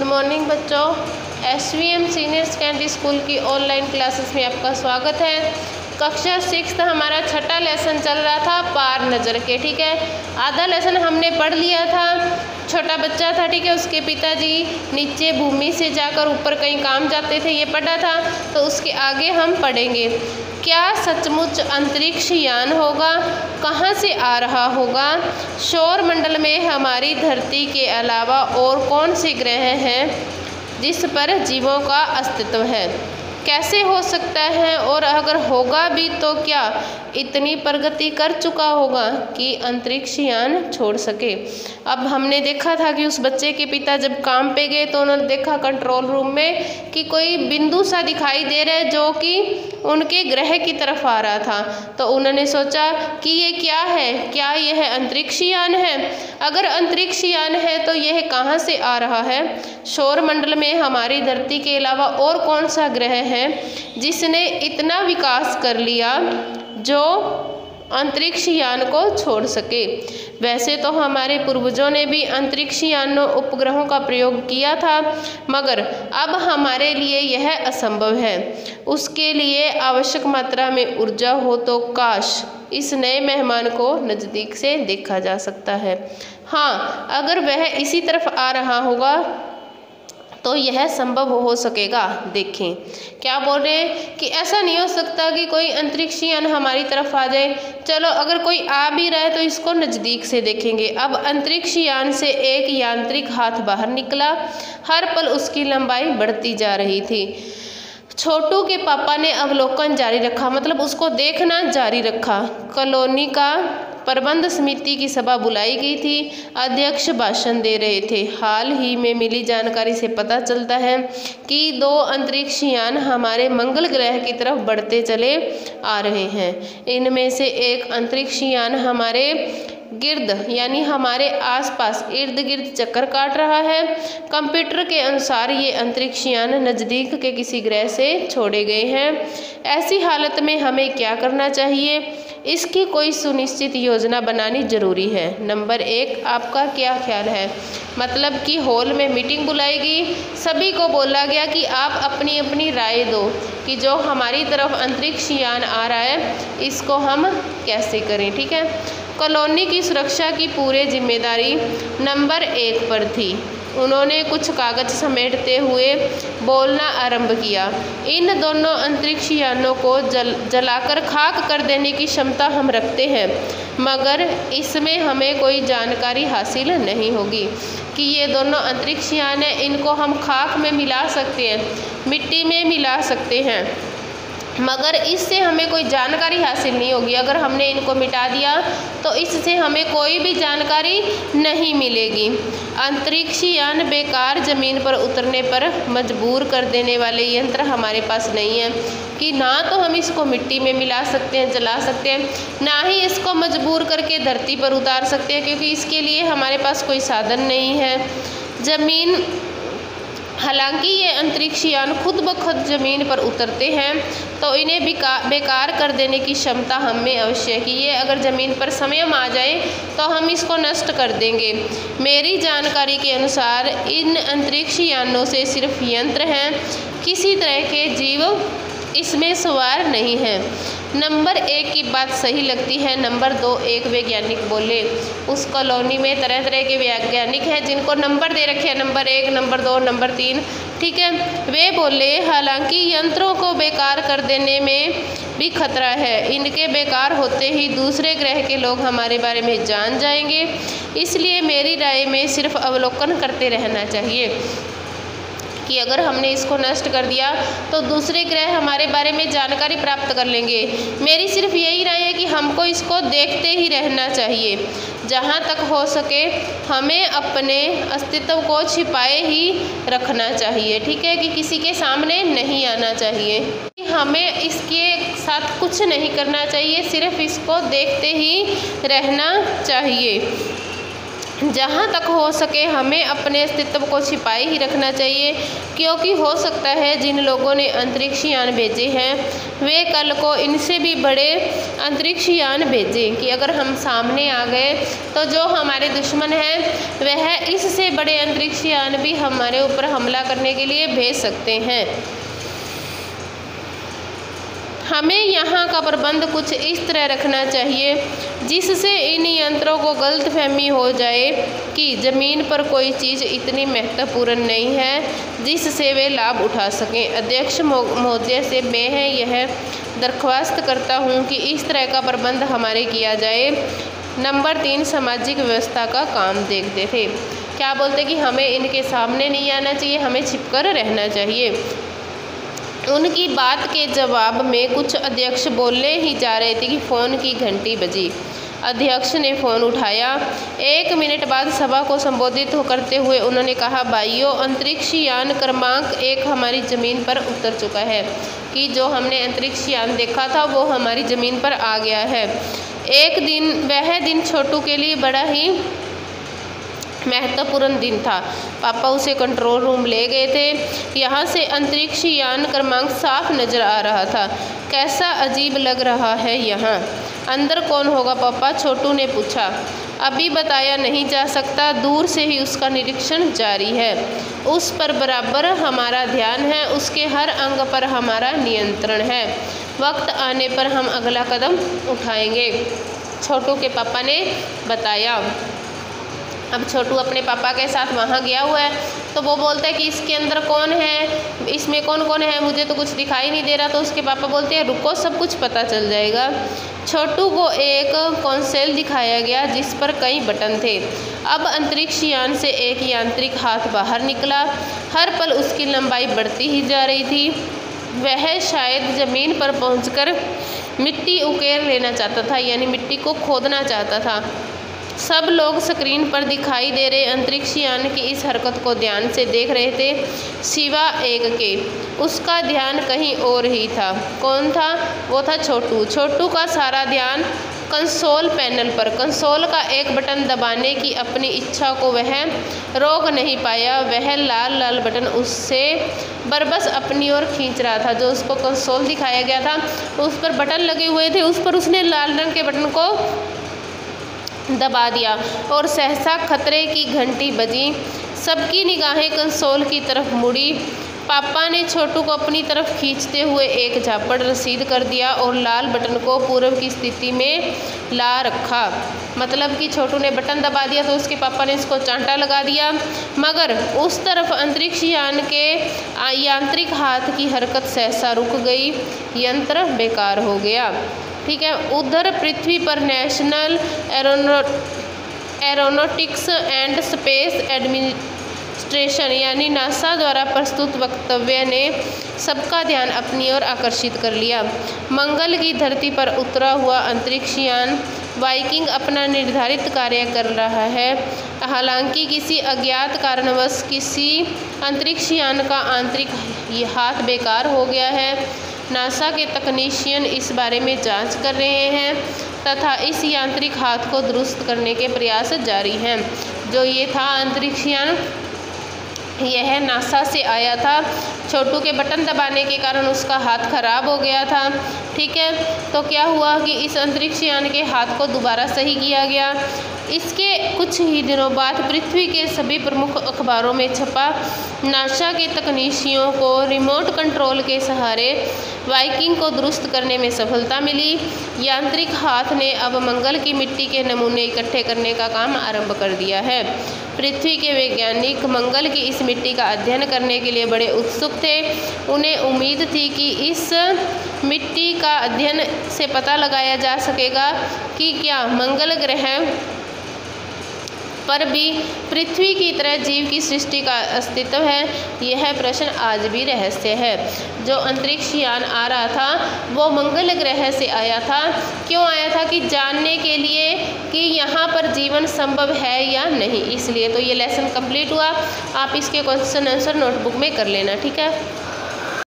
Morning बच्चों, SVM senior secondary school की online classes में आपका स्वागत है। कक्षा 6 हमारा छठा लेसन चल रहा था पार नज़र के। ठीक है, आधा लेसन हमने पढ़ लिया था। छोटा बच्चा था, ठीक है, उसके पिताजी नीचे भूमि से जाकर ऊपर कहीं काम जाते थे, ये पढ़ा था। तो उसके आगे हम पढ़ेंगे। क्या सचमुच अंतरिक्ष यान होगा? कहाँ से आ रहा होगा? सौर मंडल में हमारी धरती के अलावा और कौन से ग्रह हैं जिस पर जीवों का अस्तित्व है? कैसे हो सकता है, और अगर होगा भी तो क्या इतनी प्रगति कर चुका होगा कि अंतरिक्ष यान छोड़ सके? अब हमने देखा था कि उस बच्चे के पिता जब काम पे गए तो उन्होंने देखा कंट्रोल रूम में कि कोई बिंदु सा दिखाई दे रहा है जो कि उनके ग्रह की तरफ आ रहा था। तो उन्होंने सोचा कि ये क्या है, क्या यह अंतरिक्ष यान है? अगर अंतरिक्ष यान है तो यह कहाँ से आ रहा है? सौर मंडल में हमारी धरती के अलावा और कौन सा ग्रह है जिसने इतना विकास कर लिया जो अंतरिक्ष यान को छोड़ सके? वैसे तो हमारे पूर्वजों ने भी अंतरिक्ष यानों उपग्रहों का प्रयोग किया था, मगर अब हमारे लिए यह असंभव है। उसके लिए आवश्यक मात्रा में ऊर्जा हो तो काश इस नए मेहमान को नज़दीक से देखा जा सकता है। हाँ, अगर वह इसी तरफ आ रहा होगा तो यह संभव हो सकेगा। देखें क्या बोल रहे हैं कि ऐसा नहीं हो सकता कि कोई अंतरिक्ष यान हमारी तरफ आ जाए। चलो, अगर कोई आ भी रहा है तो इसको नज़दीक से देखेंगे। अब अंतरिक्ष यान से एक यांत्रिक हाथ बाहर निकला। हर पल उसकी लंबाई बढ़ती जा रही थी। छोटू के पापा ने अवलोकन जारी रखा, मतलब उसको देखना जारी रखा। कॉलोनी का प्रबंध समिति की सभा बुलाई गई थी। अध्यक्ष भाषण दे रहे थे। हाल ही में मिली जानकारी से पता चलता है कि 2 अंतरिक्ष यान हमारे मंगल ग्रह की तरफ बढ़ते चले आ रहे हैं। इनमें से एक अंतरिक्ष यान हमारे गिर्द यानी हमारे आसपास इर्द गिर्द चक्कर काट रहा है। कंप्यूटर के अनुसार ये अंतरिक्ष यान नज़दीक के किसी ग्रह से छोड़े गए हैं। ऐसी हालत में हमें क्या करना चाहिए? इसकी कोई सुनिश्चित योजना बनानी जरूरी है। नंबर 1, आपका क्या ख्याल है? मतलब कि हॉल में मीटिंग बुलाएगी, सभी को बोला गया कि आप अपनी अपनी राय दो कि जो हमारी तरफ अंतरिक्ष यान आ रहा है इसको हम कैसे करें। ठीक है, कॉलोनी की सुरक्षा की पूरी जिम्मेदारी नंबर 1 पर थी। उन्होंने कुछ कागज समेटते हुए बोलना आरंभ किया। इन दोनों अंतरिक्ष यानों को जलाकर खाक कर देने की क्षमता हम रखते हैं, मगर इसमें हमें कोई जानकारी हासिल नहीं होगी कि ये दोनों अंतरिक्ष यान हैं। इनको हम खाक में मिला सकते हैं, मिट्टी में मिला सकते हैं, मगर इससे हमें कोई जानकारी हासिल नहीं होगी। अगर हमने इनको मिटा दिया तो इससे हमें कोई भी जानकारी नहीं मिलेगी। अंतरिक्ष यान बेकार ज़मीन पर उतरने पर मजबूर कर देने वाले यंत्र हमारे पास नहीं है कि ना तो हम इसको मिट्टी में मिला सकते हैं, जला सकते हैं, ना ही इसको मजबूर करके धरती पर उतार सकते हैं, क्योंकि इसके लिए हमारे पास कोई साधन नहीं है। ज़मीन हालांकि ये अंतरिक्ष यान खुद ब खुद ज़मीन पर उतरते हैं तो इन्हें बेकार कर देने की क्षमता हम में अवश्य है कि ये अगर ज़मीन पर स्वयं आ जाए तो हम इसको नष्ट कर देंगे। मेरी जानकारी के अनुसार इन अंतरिक्ष यानों से सिर्फ यंत्र हैं, किसी तरह के जीव इसमें सवार नहीं है। नंबर 1 की बात सही लगती है। नंबर 2, एक वैज्ञानिक बोले। उस कॉलोनी में तरह तरह के वैज्ञानिक हैं जिनको नंबर दे रखे हैं, नंबर 1, नंबर 2, नंबर 3। ठीक है, वे बोले हालांकि यंत्रों को बेकार कर देने में भी खतरा है। इनके बेकार होते ही दूसरे ग्रह के लोग हमारे बारे में जान जाएंगे, इसलिए मेरी राय में सिर्फ अवलोकन करते रहना चाहिए कि अगर हमने इसको नष्ट कर दिया तो दूसरे ग्रह हमारे बारे में जानकारी प्राप्त कर लेंगे। मेरी सिर्फ यही राय है कि हमको इसको देखते ही रहना चाहिए। जहाँ तक हो सके हमें अपने अस्तित्व को छिपाए ही रखना चाहिए। ठीक है, कि किसी के सामने नहीं आना चाहिए। हमें इसके साथ कुछ नहीं करना चाहिए, सिर्फ इसको देखते ही रहना चाहिए। जहाँ तक हो सके हमें अपने अस्तित्व को छिपाए ही रखना चाहिए, क्योंकि हो सकता है जिन लोगों ने अंतरिक्ष यान भेजे हैं वे कल को इनसे भी बड़े अंतरिक्ष यान भेजें, कि अगर हम सामने आ गए तो जो हमारे दुश्मन हैं वह इससे बड़े अंतरिक्ष यान भी हमारे ऊपर हमला करने के लिए भेज सकते हैं। हमें यहाँ का प्रबंध कुछ इस तरह रखना चाहिए जिससे इन यंत्रों को गलतफहमी हो जाए कि ज़मीन पर कोई चीज़ इतनी महत्वपूर्ण नहीं है जिससे वे लाभ उठा सकें। अध्यक्ष महोदय से मैं यह दरख्वास्त करता हूँ कि इस तरह का प्रबंध हमारे किया जाए। नंबर 3, सामाजिक व्यवस्था का काम देखते थे। क्या बोलते कि हमें इनके सामने नहीं आना चाहिए, हमें छिपकर रहना चाहिए। उनकी बात के जवाब में कुछ अध्यक्ष बोलने ही जा रहे थे कि फ़ोन की घंटी बजी। अध्यक्ष ने फ़ोन उठाया। 1 मिनट बाद सभा को संबोधित करते हुए उन्होंने कहा, भाइयों, अंतरिक्ष यान क्रमांक 1 हमारी ज़मीन पर उतर चुका है, कि जो हमने अंतरिक्ष यान देखा था वो हमारी ज़मीन पर आ गया है। वह दिन छोटू के लिए बड़ा ही महत्वपूर्ण दिन था। पापा उसे कंट्रोल रूम ले गए थे। यहाँ से अंतरिक्ष यान क्रमांक साफ नज़र आ रहा था। कैसा अजीब लग रहा है यहाँ। अंदर कौन होगा पापा? छोटू ने पूछा। अभी बताया नहीं जा सकता, दूर से ही उसका निरीक्षण जारी है। उस पर बराबर हमारा ध्यान है, उसके हर अंग पर हमारा नियंत्रण है। वक्त आने पर हम अगला कदम उठाएंगे, छोटू के पापा ने बताया। अब छोटू अपने पापा के साथ वहाँ गया हुआ है, तो वो बोलता है कि इसके अंदर कौन है, इसमें कौन कौन है, मुझे तो कुछ दिखाई नहीं दे रहा। तो उसके पापा बोलते हैं रुको, सब कुछ पता चल जाएगा। छोटू को एक कंसोल दिखाया गया जिस पर कई बटन थे। अब अंतरिक्ष यान से एक यांत्रिक हाथ बाहर निकला। हर पल उसकी लंबाई बढ़ती ही जा रही थी। वह शायद ज़मीन पर पहुंचकर मिट्टी उकेर लेना चाहता था, यानी मिट्टी को खोदना चाहता था। सब लोग स्क्रीन पर दिखाई दे रहे अंतरिक्ष यान की इस हरकत को ध्यान से देख रहे थे, सिवा एक के। उसका ध्यान कहीं और ही था। कौन था? वो था छोटू। छोटू का सारा ध्यान कंसोल पैनल पर। कंसोल का एक बटन दबाने की अपनी इच्छा को वह रोक नहीं पाया। वह लाल लाल बटन उससे बरबस अपनी ओर खींच रहा था। जो उसको कंसोल दिखाया गया था उस पर बटन लगे हुए थे, उस पर उसने लाल रंग के बटन को दबा दिया और सहसा खतरे की घंटी बजी। सबकी निगाहें कंसोल की तरफ मुड़ी। पापा ने छोटू को अपनी तरफ खींचते हुए एक झापड़ रसीद कर दिया और लाल बटन को पूर्व की स्थिति में ला रखा। मतलब कि छोटू ने बटन दबा दिया तो उसके पापा ने इसको चांटा लगा दिया, मगर उस तरफ अंतरिक्ष यान के यांत्रिक हाथ की हरकत सहसा रुक गई। यंत्र बेकार हो गया। ठीक है। उधर पृथ्वी पर national aeronautics and space administration यानी नासा द्वारा प्रस्तुत वक्तव्य ने सबका ध्यान अपनी ओर आकर्षित कर लिया। मंगल की धरती पर उतरा हुआ अंतरिक्ष यान वाइकिंग अपना निर्धारित कार्य कर रहा है। हालांकि किसी अज्ञात कारणवश किसी अंतरिक्ष यान का आंतरिक हाथ बेकार हो गया है। नासा के तकनीशियन इस बारे में जांच कर रहे हैं तथा इस यांत्रिक हाथ को दुरुस्त करने के प्रयास जारी हैं। जो ये था अंतरिक्ष यान, यह नासा से आया था। छोटू के बटन दबाने के कारण उसका हाथ खराब हो गया था। ठीक है। तो क्या हुआ कि इस अंतरिक्ष यान के हाथ को दोबारा सही किया गया। इसके कुछ ही दिनों बाद पृथ्वी के सभी प्रमुख अखबारों में छपा। नासा के तकनीशियों को रिमोट कंट्रोल के सहारे वाइकिंग को दुरुस्त करने में सफलता मिली। यांत्रिक हाथ ने अब मंगल की मिट्टी के नमूने इकट्ठे करने का काम आरंभ कर दिया है। पृथ्वी के वैज्ञानिक मंगल की इस मिट्टी का अध्ययन करने के लिए बड़े उत्सुक थे। उन्हें उम्मीद थी कि इस मिट्टी का अध्ययन से पता लगाया जा सकेगा कि क्या मंगल ग्रह पर भी पृथ्वी की तरह जीव की सृष्टि का अस्तित्व है। यह प्रश्न आज भी रहस्य है। जो अंतरिक्ष यान आ रहा था वो मंगल ग्रह से आया था। क्यों आया था? कि जानने के लिए कि यहाँ पर जीवन संभव है या नहीं। इसलिए तो ये लेसन कंप्लीट हुआ। आप इसके क्वेश्चन आंसर नोटबुक में कर लेना। ठीक है।